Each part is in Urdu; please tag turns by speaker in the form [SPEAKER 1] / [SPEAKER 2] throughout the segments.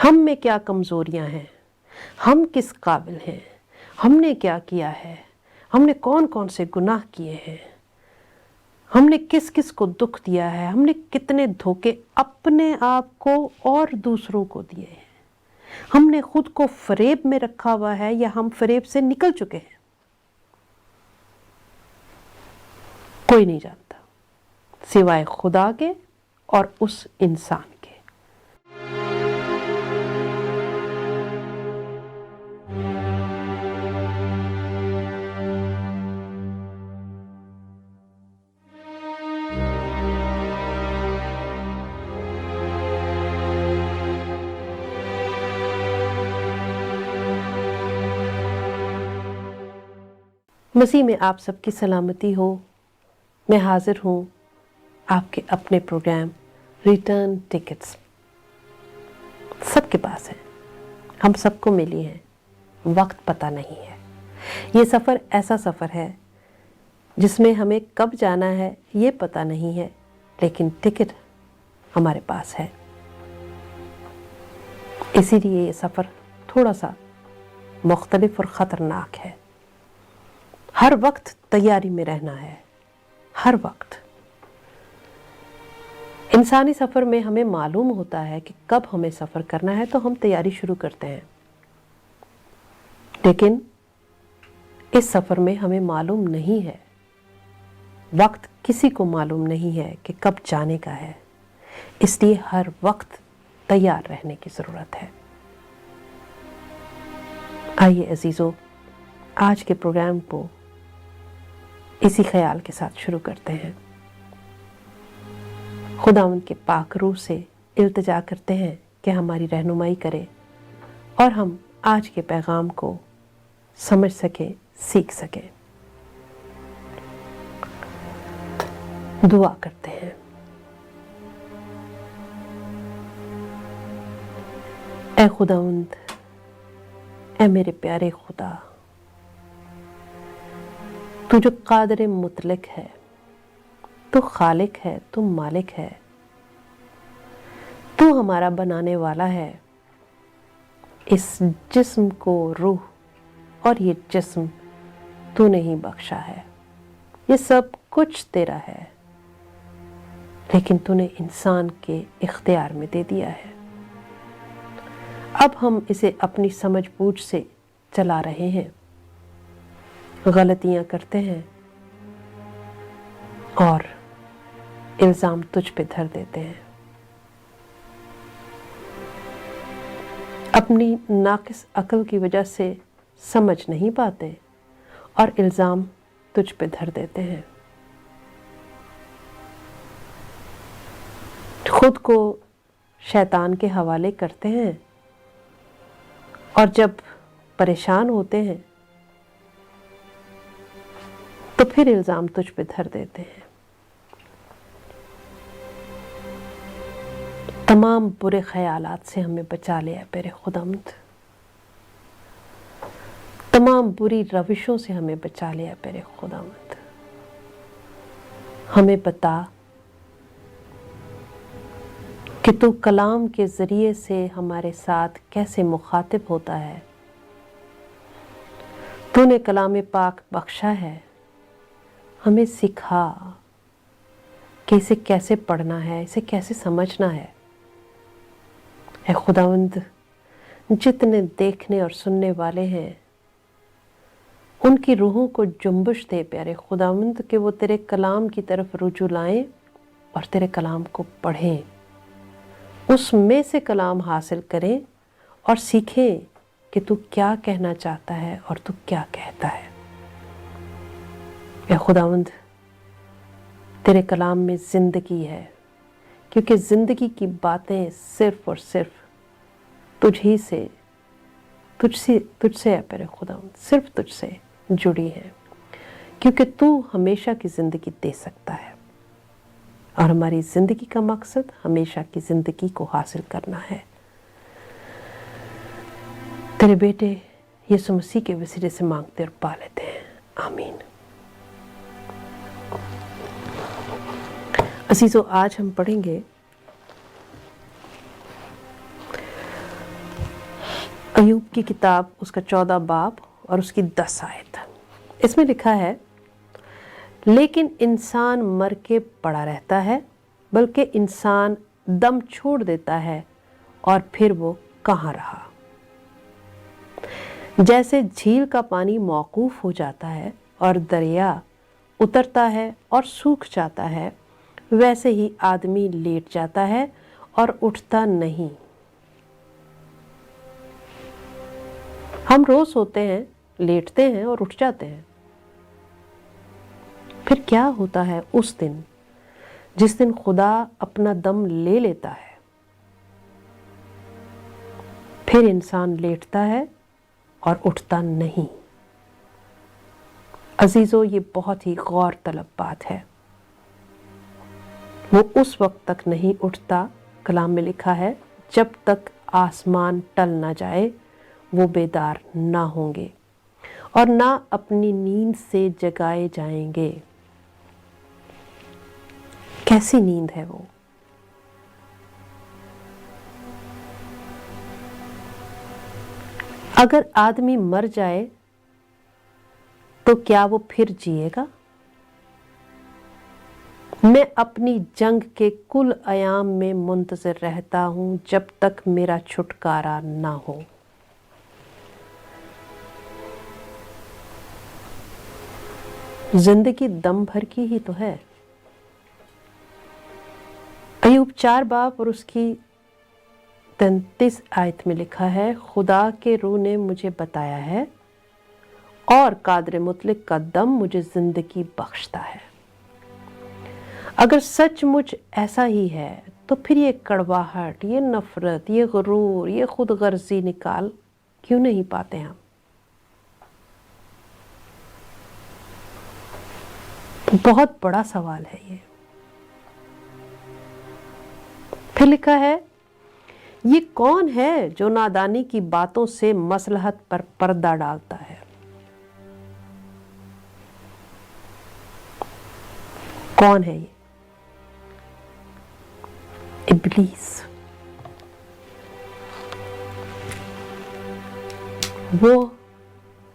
[SPEAKER 1] ہم میں کیا کمزوریاں ہیں، ہم کس قابل ہیں، ہم نے کیا کیا ہے، ہم نے کون کون سے گناہ کیے ہیں، ہم نے کس کس کو دکھ دیا ہے، ہم نے کتنے دھوکے اپنے آپ کو اور دوسروں کو دیے ہیں، ہم نے خود کو فریب میں رکھا ہوا ہے یا ہم فریب سے نکل چکے ہیں۔ کوئی نہیں جانتا سوائے خدا کے اور اس انسان کے۔ مسیح میں آپ سب کی سلامتی ہو۔ میں حاضر ہوں آپ کے اپنے پروگرام ریٹرن ٹکٹس، سب کے پاس ہے، ہم سب کو ملی ہے، وقت پتہ نہیں ہے۔ یہ سفر ایسا سفر ہے جس میں ہمیں کب جانا ہے یہ پتہ نہیں ہے، لیکن ٹکٹ ہمارے پاس ہے۔ اسی لیے یہ سفر تھوڑا سا مختلف اور خطرناک ہے۔ ہر وقت تیاری میں رہنا ہے، ہر وقت۔ انسانی سفر میں ہمیں معلوم ہوتا ہے کہ کب ہمیں سفر کرنا ہے تو ہم تیاری شروع کرتے ہیں، لیکن اس سفر میں ہمیں معلوم نہیں ہے، وقت کسی کو معلوم نہیں ہے کہ کب جانے کا ہے، اس لیے ہر وقت تیار رہنے کی ضرورت ہے۔ آئیے عزیزو، آج کے پروگرام کو اسی خیال کے ساتھ شروع کرتے ہیں۔ خداوند کے پاک روح سے التجا کرتے ہیں کہ ہماری رہنمائی کرے اور ہم آج کے پیغام کو سمجھ سکیں، سیکھ سکیں۔ دعا کرتے ہیں۔ اے خداوند، اے میرے پیارے خدا، تو جو قادر مطلق ہے، تو خالق ہے، تو مالک ہے، تو ہمارا بنانے والا ہے۔ اس جسم کو روح اور یہ جسم تو نے ہی بخشا ہے، یہ سب کچھ تیرا ہے، لیکن تو نے انسان کے اختیار میں دے دیا ہے۔ اب ہم اسے اپنی سمجھ بوجھ سے چلا رہے ہیں، غلطیاں کرتے ہیں اور الزام تجھ پہ دھر دیتے ہیں، اپنی ناقص عقل کی وجہ سے سمجھ نہیں پاتے اور الزام تجھ پہ دھر دیتے ہیں، خود کو شیطان کے حوالے کرتے ہیں اور جب پریشان ہوتے ہیں تو پھر الزام تجھ پہ دھر دیتے ہیں۔ تمام برے خیالات سے ہمیں بچا لے اے پیارے خداوند، تمام بری روشوں سے ہمیں بچا لے اے پیارے خداوند۔ ہمیں بتا کہ تو کلام کے ذریعے سے ہمارے ساتھ کیسے مخاطب ہوتا ہے۔ تو نے کلام پاک بخشا ہے، ہمیں سکھا کہ اسے کیسے پڑھنا ہے، اسے کیسے سمجھنا ہے۔ اے خداوند، جتنے دیکھنے اور سننے والے ہیں ان کی روحوں کو جنبش دے پیارے خداوند کہ وہ تیرے کلام کی طرف رجوع لائیں اور تیرے کلام کو پڑھیں، اس میں سے کلام حاصل کریں اور سیکھیں کہ تو کیا کہنا چاہتا ہے اور تو کیا کہتا ہے۔ اے خداوند، تیرے کلام میں زندگی ہے، کیونکہ زندگی کی باتیں صرف اور صرف تجھ سے ہے پیارے خداوند، صرف تجھ سے جڑی ہیں، کیونکہ تو ہمیشہ کی زندگی دے سکتا ہے اور ہماری زندگی کا مقصد ہمیشہ کی زندگی کو حاصل کرنا ہے۔ تیرے بیٹے یسوع مسیح کے وسیلے سے مانگتے اور پا لیتے ہیں، آمین۔ عزیزو، آج ہم پڑھیں گے ایوب کی کتاب اس کا 14 باب اور اس کی 10 آیت، اس میں لکھا ہے لیکن انسان مر کے پڑا رہتا ہے، بلکہ انسان دم چھوڑ دیتا ہے اور پھر وہ کہاں رہا۔ جیسے جھیل کا پانی موقوف ہو جاتا ہے اور دریا اترتا ہے اور سوکھ جاتا ہے، ویسے ہی آدمی لیٹ جاتا ہے اور اٹھتا نہیں۔ ہم روز سوتے ہیں، لیٹتے ہیں اور اٹھ جاتے ہیں، پھر کیا ہوتا ہے اس دن جس دن خدا اپنا دم لے لیتا ہے؟ پھر انسان لیٹتا ہے اور اٹھتا نہیں۔ عزیزو، یہ بہت ہی غور طلب بات ہے۔ وہ اس وقت تک نہیں اٹھتا، کلام میں لکھا ہے، جب تک آسمان ٹل نہ جائے وہ بیدار نہ ہوں گے اور نہ اپنی نیند سے جگائے جائیں گے۔ کیسی نیند ہے وہ؟ اگر آدمی مر جائے تو کیا وہ پھر جیے گا؟ میں اپنی جنگ کے کل ایام میں منتظر رہتا ہوں جب تک میرا چھٹکارا نہ ہو۔ زندگی دم بھر کی ہی تو ہے۔ ایوب 4 باب اور اس کی 33 آیت میں لکھا ہے، خدا کے روح نے مجھے بتایا ہے اور قادر مطلق کا دم مجھے زندگی بخشتا ہے۔ اگر سچ مچ ایسا ہی ہے تو پھر یہ کڑواہٹ، یہ نفرت، یہ غرور، یہ خود غرضی نکال کیوں نہیں پاتے ہم؟ بہت بڑا سوال ہے یہ۔ پھر لکھا ہے، یہ کون ہے جو نادانی کی باتوں سے مصلحت پر پردہ ڈالتا ہے؟ کون ہے یہ؟ ابلیس۔ وہ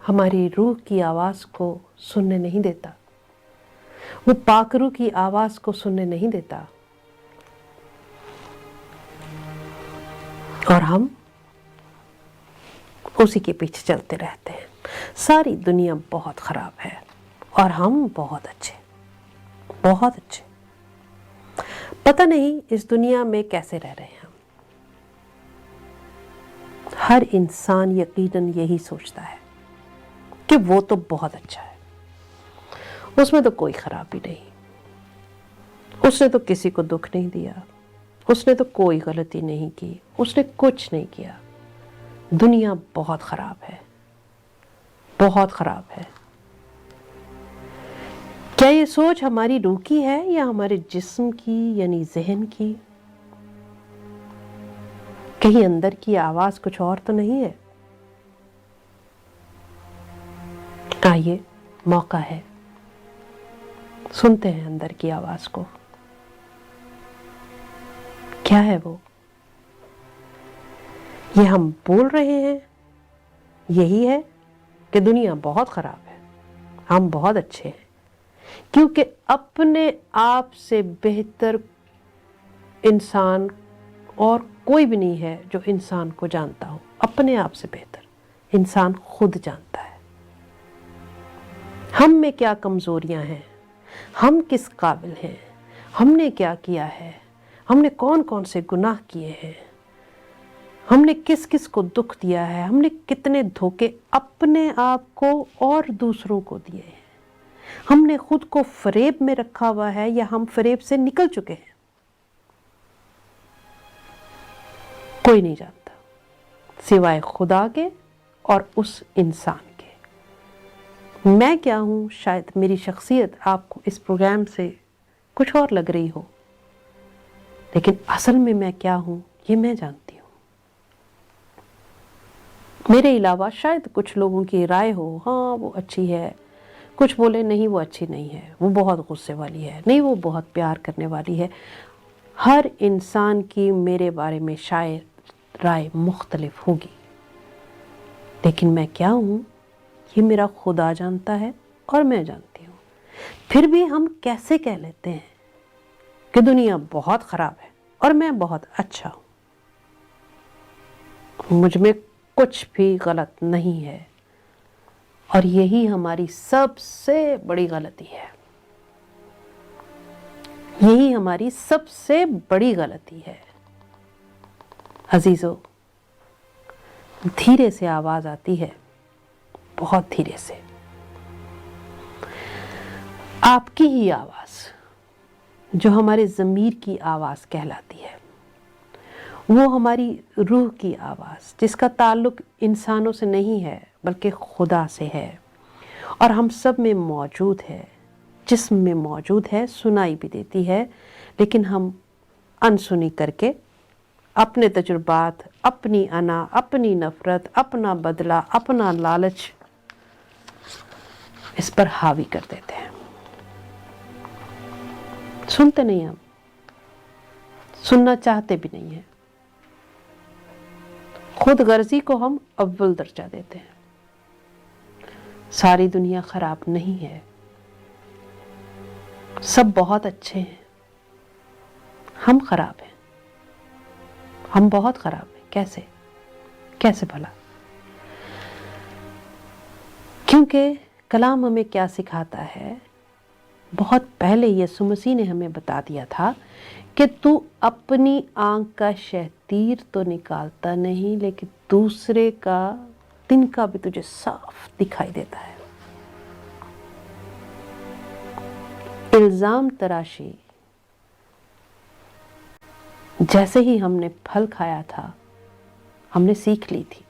[SPEAKER 1] ہماری روح کی آواز کو سننے نہیں دیتا، وہ پاک روح کی آواز کو سننے نہیں دیتا، اور ہم اسی کے پیچھے چلتے رہتے ہیں۔ ساری دنیا بہت خراب ہے اور ہم بہت اچھے، بہت اچھے۔ پتہ نہیں اس دنیا میں کیسے رہ رہے ہیں ہم۔ ہر انسان یقیناً یہی سوچتا ہے کہ وہ تو بہت اچھا ہے، اس میں تو کوئی خرابی نہیں، اس نے تو کسی کو دکھ نہیں دیا، اس نے تو کوئی غلطی نہیں کی، اس نے کچھ نہیں کیا۔ دنیا بہت خراب ہے، بہت خراب ہے۔ کیا یہ سوچ ہماری روح کی ہے یا ہمارے جسم کی، یعنی ذہن کی؟ کہیں اندر کی آواز کچھ اور تو نہیں ہے؟ آئیے، موقع ہے، سنتے ہیں اندر کی آواز کو۔ کیا ہے وہ؟ یہ ہم بول رہے ہیں یہی ہے کہ دنیا بہت خراب ہے، ہم بہت اچھے ہیں، کیونکہ اپنے آپ سے بہتر انسان اور کوئی بھی نہیں ہے جو انسان کو جانتا ہو۔ اپنے آپ سے بہتر انسان خود جانتا ہے ہم میں کیا کمزوریاں ہیں، ہم کس قابل ہیں، ہم نے کیا کیا ہے، ہم نے کون کون سے گناہ کیے ہیں، ہم نے کس کس کو دکھ دیا ہے، ہم نے کتنے دھوکے اپنے آپ کو اور دوسروں کو دیے ہیں، ہم نے خود کو فریب میں رکھا ہوا ہے یا ہم فریب سے نکل چکے ہیں۔ کوئی نہیں جانتا سوائے خدا کے اور اس انسان کے۔ میں کیا ہوں، شاید میری شخصیت آپ کو اس پروگرام سے کچھ اور لگ رہی ہو، لیکن اصل میں میں کیا ہوں یہ میں جانتی ہوں۔ میرے علاوہ شاید کچھ لوگوں کی رائے ہو، ہاں وہ اچھی ہے، کچھ بولے نہیں وہ اچھی نہیں ہے، وہ بہت غصے والی ہے، نہیں وہ بہت پیار کرنے والی ہے۔ ہر انسان کی میرے بارے میں شاید رائے مختلف ہوگی، لیکن میں کیا ہوں یہ میرا خدا جانتا ہے اور میں جانتی ہوں۔ پھر بھی ہم کیسے کہہ لیتے ہیں کہ دنیا بہت خراب ہے اور میں بہت اچھا ہوں، مجھ میں کچھ بھی غلط نہیں ہے، اور یہی ہماری سب سے بڑی غلطی ہے، یہی ہماری سب سے بڑی غلطی ہے۔ عزیزو، دھیرے سے آواز آتی ہے، بہت دھیرے سے، آپ کی ہی آواز جو ہمارے ضمیر کی آواز کہلاتی ہے، وہ ہماری روح کی آواز جس کا تعلق انسانوں سے نہیں ہے بلکہ خدا سے ہے، اور ہم سب میں موجود ہے، جسم میں موجود ہے، سنائی بھی دیتی ہے، لیکن ہم انسنی کر کے اپنے تجربات، اپنی انا، اپنی نفرت، اپنا بدلہ، اپنا لالچ اس پر حاوی کر دیتے ہیں۔ سنتے نہیں، ہم سننا چاہتے بھی نہیں ہیں، خود غرضی کو ہم اول درجہ دیتے ہیں۔ ساری دنیا خراب نہیں ہے، سب بہت اچھے ہیں، ہم خراب ہیں، ہم بہت خراب ہیں۔ کیسے بھلا؟ کیونکہ کلام ہمیں کیا سکھاتا ہے؟ بہت پہلے یسوع مسیح نے ہمیں بتا دیا تھا کہ تو اپنی آنکھ کا شہتیر تو نکالتا نہیں، لیکن دوسرے کا دن کا بھی تجھے صاف دکھائی دیتا ہے۔ الزام تراشی جیسے ہی ہم نے پھل کھایا تھا، ہم نے سیکھ لی تھی۔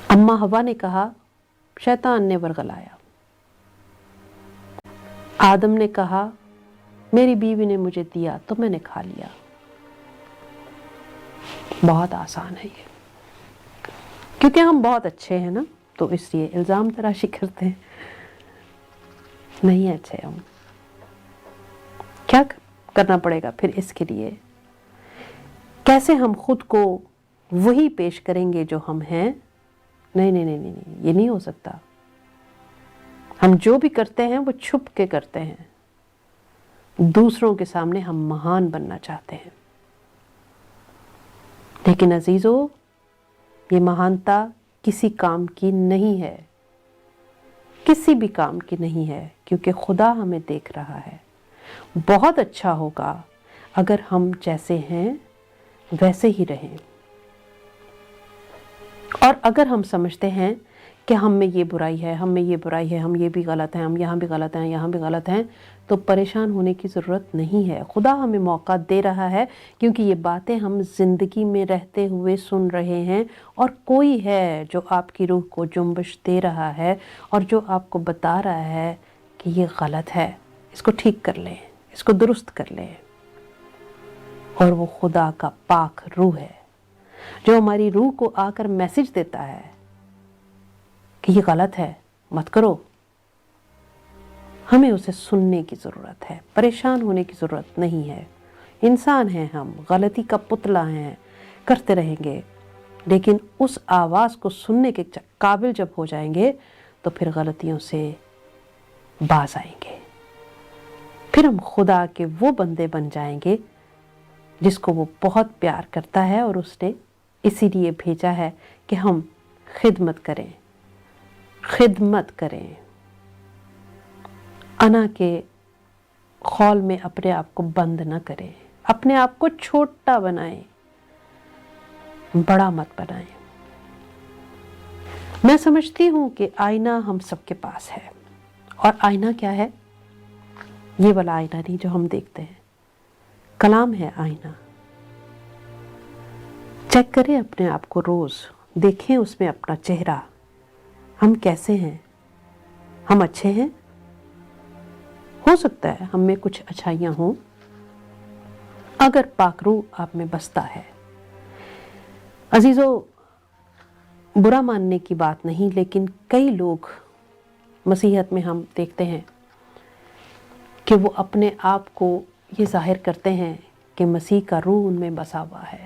[SPEAKER 1] اماں حوا نے کہا شیطان نے ورغلایا، آدم نے کہا میری بیوی نے مجھے دیا تو میں نے کھا لیا۔ بہت آسان ہے یہ، کیونکہ ہم بہت اچھے ہیں نا، تو اس لیے الزام تراشی کرتے ہیں۔ نہیں اچھے ہم، کیا کرنا پڑے گا پھر اس کے لیے؟ کیسے ہم خود کو وہی پیش کریں گے جو ہم ہیں؟ نہیں، یہ نہیں ہو سکتا۔ ہم جو بھی کرتے ہیں وہ چھپ کے کرتے ہیں، دوسروں کے سامنے ہم مہان بننا چاہتے ہیں، لیکن عزیزو، یہ مہانتا کسی کام کی نہیں ہے، کسی بھی کام کی نہیں ہے، کیونکہ خدا ہمیں دیکھ رہا ہے۔ بہت اچھا ہوگا اگر ہم جیسے ہیں ویسے ہی رہیں، اور اگر ہم سمجھتے ہیں کہ ہم میں یہ برائی ہے، ہم میں یہ برائی ہے، ہم یہ بھی غلط ہیں، ہم یہاں بھی غلط ہیں، یہاں بھی غلط ہیں، تو پریشان ہونے کی ضرورت نہیں ہے۔ خدا ہمیں موقع دے رہا ہے، کیونکہ یہ باتیں ہم زندگی میں رہتے ہوئے سن رہے ہیں، اور کوئی ہے جو آپ کی روح کو جنبش دے رہا ہے اور جو آپ کو بتا رہا ہے کہ یہ غلط ہے، اس کو ٹھیک کر لیں، اس کو درست کر لیں، اور وہ خدا کا پاک روح ہے جو ہماری روح کو آ کر میسج دیتا ہے کہ یہ غلط ہے، مت کرو۔ ہمیں اسے سننے کی ضرورت ہے، پریشان ہونے کی ضرورت نہیں ہے۔ انسان ہیں ہم، غلطی کا پتلا ہیں، کرتے رہیں گے، لیکن اس آواز کو سننے کے قابل جب ہو جائیں گے تو پھر غلطیوں سے باز آئیں گے، پھر ہم خدا کے وہ بندے بن جائیں گے جس کو وہ بہت پیار کرتا ہے، اور اس نے اسی لیے بھیجا ہے کہ ہم خدمت کریں، انا کے خول میں اپنے آپ کو بند نہ کریں، اپنے آپ کو چھوٹا بنائیں، بڑا مت بنائیں۔ میں سمجھتی ہوں کہ آئینہ ہم سب کے پاس ہے، اور آئینہ کیا ہے؟ یہ والا آئینہ نہیں جو ہم دیکھتے ہیں، کلام ہے آئینہ۔ چیک کریں اپنے آپ کو، روز دیکھیں اس میں اپنا چہرہ، ہم کیسے ہیں؟ ہم اچھے ہیں؟ ہو سکتا ہے ہم میں کچھ اچھائیاں ہوں، اگر پاک روح آپ میں بستا ہے۔ عزیزو، برا ماننے کی بات نہیں، لیکن کئی لوگ مسیحیت میں ہم دیکھتے ہیں کہ وہ اپنے آپ کو یہ ظاہر کرتے ہیں کہ مسیح کا روح ان میں بسا ہوا ہے،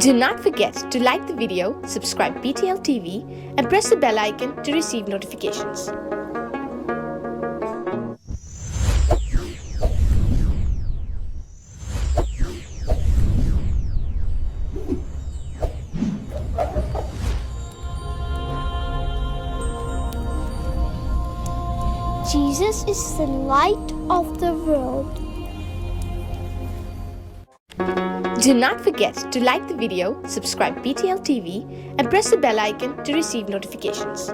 [SPEAKER 2] Do not forget to like the video, subscribe BTL TV, and press the bell icon to receive notifications.
[SPEAKER 3] Jesus is the light of the world.
[SPEAKER 2] Do not forget to like the video, subscribe BTL TV, and press the bell icon to receive notifications.